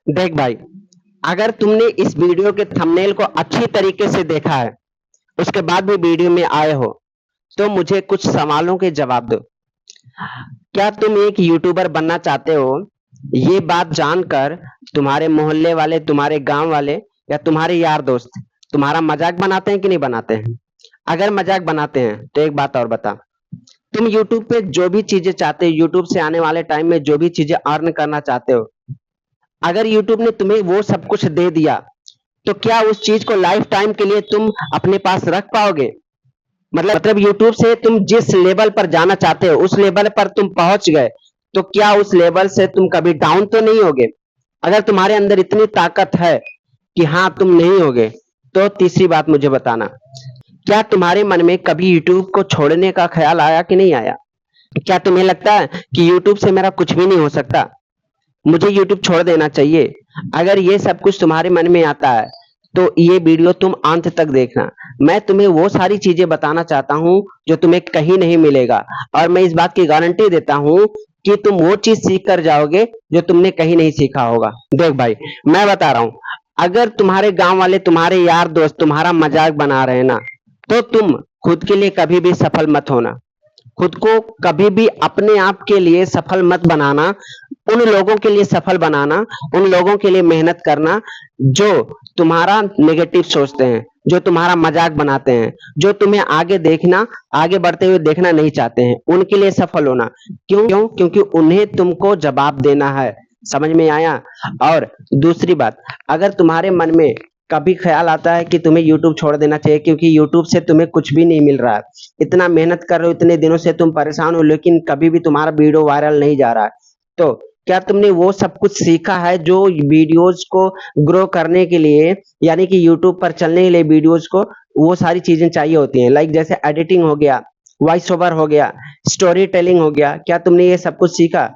देख भाई, अगर तुमने इस वीडियो के थंबनेल को अच्छी तरीके से देखा है, उसके बाद भी वीडियो में आए हो, तो मुझे कुछ सवालों के जवाब दो। क्या तुम एक यूट्यूबर बनना चाहते हो? ये बात जानकर तुम्हारे मोहल्ले वाले, तुम्हारे गांव वाले या तुम्हारे यार दोस्त तुम्हारा मजाक बनाते हैं कि नहीं बनाते हैं? अगर मजाक बनाते हैं तो एक बात और बता, तुम यूट्यूब पे जो भी चीजें चाहते हो, यूट्यूब से आने वाले टाइम में जो भी चीजें अर्न करना चाहते हो, अगर यूट्यूब ने तुम्हें वो सब कुछ दे दिया, तो क्या उस चीज को लाइफ टाइम के लिए तुम अपने पास रख पाओगे? मतलब यूट्यूब से तुम जिस लेवल पर जाना चाहते हो, उस लेवल पर तुम पहुंच गए, तो क्या उस लेवल से तुम कभी डाउन तो नहीं होगे? अगर तुम्हारे अंदर इतनी ताकत है कि हाँ तुम नहीं होगे, तो तीसरी बात मुझे बताना, क्या तुम्हारे मन में कभी यूट्यूब को छोड़ने का ख्याल आया कि नहीं आया? क्या तुम्हें लगता है कि यूट्यूब से मेरा कुछ भी नहीं हो सकता, मुझे यूट्यूब छोड़ देना चाहिए? अगर ये सब कुछ तुम्हारे मन में आता है, तो ये वीडियो तुम अंत तक देखना। मैं तुम्हें वो सारी चीजें बताना चाहता हूँ जो तुम्हें कहीं नहीं मिलेगा, और मैं इस बात की गारंटी देता हूँ कि तुम वो चीज सीख कर जाओगे जो तुमने कहीं नहीं सीखा होगा। देख भाई, मैं बता रहा हूँ, अगर तुम्हारे गांव वाले, तुम्हारे यार दोस्त तुम्हारा मजाक बना रहे हैं ना, तो तुम खुद के लिए कभी भी सफल मत होना। खुद को कभी भी अपने आप के लिए सफल मत बनाना, उन लोगों के लिए सफल बनाना, उन लोगों के लिए मेहनत करना जो तुम्हारा नेगेटिव सोचते हैं, जो तुम्हारा मजाक बनाते हैं, जो तुम्हें आगे देखना, आगे बढ़ते हुए देखना नहीं चाहते हैं, उनके लिए सफल होना। क्यों? क्योंकि उन्हें तुमको जवाब देना है। समझ में आया? और दूसरी बात, अगर तुम्हारे मन में कभी ख्याल आता है कि तुम्हें यूट्यूब छोड़ देना चाहिए क्योंकि यूट्यूब से तुम्हें कुछ भी नहीं मिल रहा है, इतना मेहनत कर रहे हो, इतने दिनों से तुम परेशान हो, लेकिन कभी भी तुम्हारा वीडियो वायरल नहीं जा रहा है, तो क्या तुमने वो सब कुछ सीखा है जो वीडियोस को ग्रो करने के लिए, यानी कि यूट्यूब पर चलने के लिए वीडियोस को वो सारी चीजें चाहिए होती हैं, लाइक जैसे एडिटिंग हो गया, वॉइस ओवर हो गया, स्टोरी टेलिंग हो गया, क्या तुमने ये सब कुछ सीखा?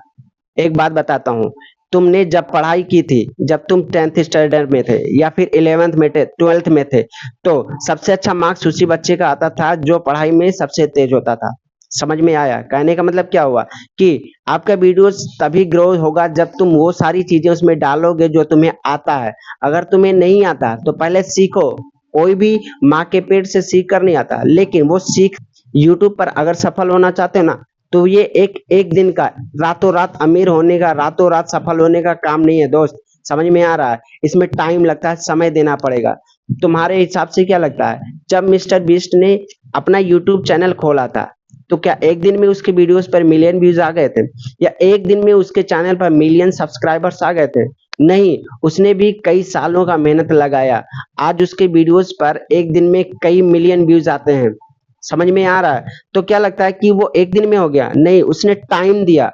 एक बात बताता हूँ, तुमने जब पढ़ाई की थी, जब तुम 10th स्टैंडर्ड में थे या फिर 11th में थे, 12th में थे, तो सबसे अच्छा मार्क्स उसी बच्चे का आता था जो पढ़ाई में सबसे तेज होता था। समझ में आया? कहने का मतलब क्या हुआ कि आपका वीडियोस तभी ग्रो होगा जब तुम वो सारी चीजें उसमें डालोगे जो तुम्हें आता है। अगर तुम्हें नहीं आता तो पहले सीखो। कोई भी माँ के पेट से सीख कर नहीं आता, लेकिन वो सीख यूट्यूब पर अगर सफल होना चाहते हो ना, तो ये एक एक दिन का, रातों रात अमीर होने का, रातों रात सफल होने का काम नहीं है दोस्त। समझ में आ रहा है? इसमें टाइम लगता है, समय देना पड़ेगा। तुम्हारे हिसाब से क्या लगता है, जब मिस्टर बीस्ट ने अपना यूट्यूब चैनल खोला था, तो क्या एक दिन में उसके वीडियोस पर मिलियन व्यूज आ गए थे, या एक दिन में उसके चैनल पर मिलियन सब्सक्राइबर्स आ गए थे? नहीं, उसने भी कई सालों का मेहनत लगाया। आज उसके वीडियोस पर एक दिन में कई मिलियन व्यूज आते हैं। समझ में आ रहा है? तो क्या लगता है कि वो एक दिन में हो गया? नहीं, उसने टाइम दिया,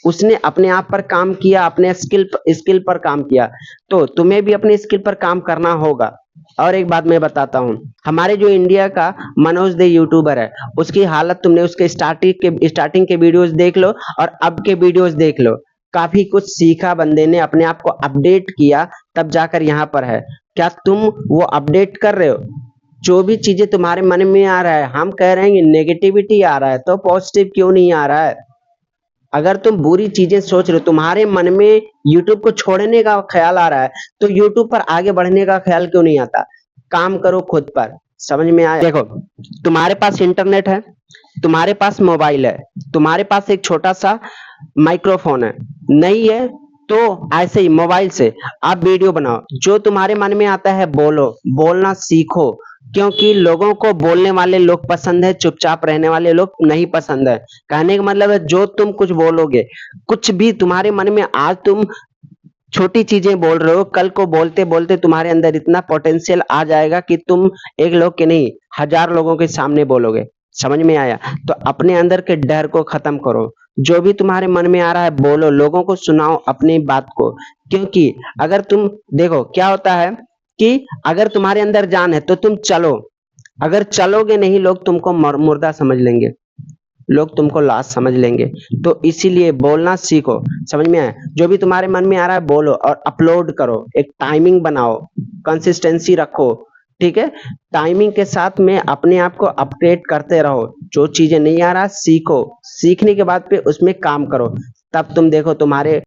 उसने अपने आप पर काम किया, अपने स्किल पर काम किया। तो तुम्हें भी अपने स्किल पर काम करना होगा। और एक बात मैं बताता हूँ, हमारे जो इंडिया का मनोज दे यूट्यूबर है, उसकी हालत तुमने उसके स्टार्टिंग के वीडियोस देख लो और अब के वीडियोस देख लो। काफी कुछ सीखा बंदे ने, अपने आप को अपडेट किया, तब जाकर यहाँ पर है। क्या तुम वो अपडेट कर रहे हो? जो भी चीजें तुम्हारे मन में आ रहा है, हम कह रहे हैं नेगेटिविटी आ रहा है, तो पॉजिटिव क्यों नहीं आ रहा है? अगर तुम बुरी चीजें सोच रहे हो, तुम्हारे मन में यूट्यूब को छोड़ने का ख्याल आ रहा है, तो यूट्यूब पर आगे बढ़ने का ख्याल क्यों नहीं आता? काम करो खुद पर। समझ में आया? देखो, तुम्हारे पास इंटरनेट है, तुम्हारे पास मोबाइल है, तुम्हारे पास एक छोटा सा माइक्रोफोन है, नहीं है तो ऐसे ही मोबाइल से आप वीडियो बनाओ, जो तुम्हारे मन में आता है बोलो, बोलना सीखो। क्योंकि लोगों को बोलने वाले लोग पसंद है, चुपचाप रहने वाले लोग नहीं पसंद है। कहने का मतलब है, जो तुम कुछ बोलोगे, कुछ भी तुम्हारे मन में आज तुम छोटी चीजें बोल रहे हो, कल को बोलते बोलते तुम्हारे अंदर इतना पोटेंशियल आ जाएगा कि तुम एक लोग के नहीं, 1000 लोगों के सामने बोलोगे। समझ में आया? तो अपने अंदर के डर को खत्म करो, जो भी तुम्हारे मन में आ रहा है बोलो, लोगों को सुनाओ अपनी बात को। क्योंकि अगर तुम देखो क्या होता है कि अगर तुम्हारे अंदर जान है तो तुम चलो, अगर चलोगे नहीं, लोग तुमको मुर्दा समझ लेंगे, लोग तुमको लाश समझ लेंगे। तो इसीलिए बोलना सीखो। समझ में आया? जो भी तुम्हारे मन में आ रहा है बोलो और अपलोड करो, एक टाइमिंग बनाओ, कंसिस्टेंसी रखो। ठीक है? टाइमिंग के साथ में अपने आप को अपडेट करते रहो, जो चीजें नहीं आ रहा सीखो, सीखने के बाद पे उसमें काम करो, तब तुम देखो तुम्हारे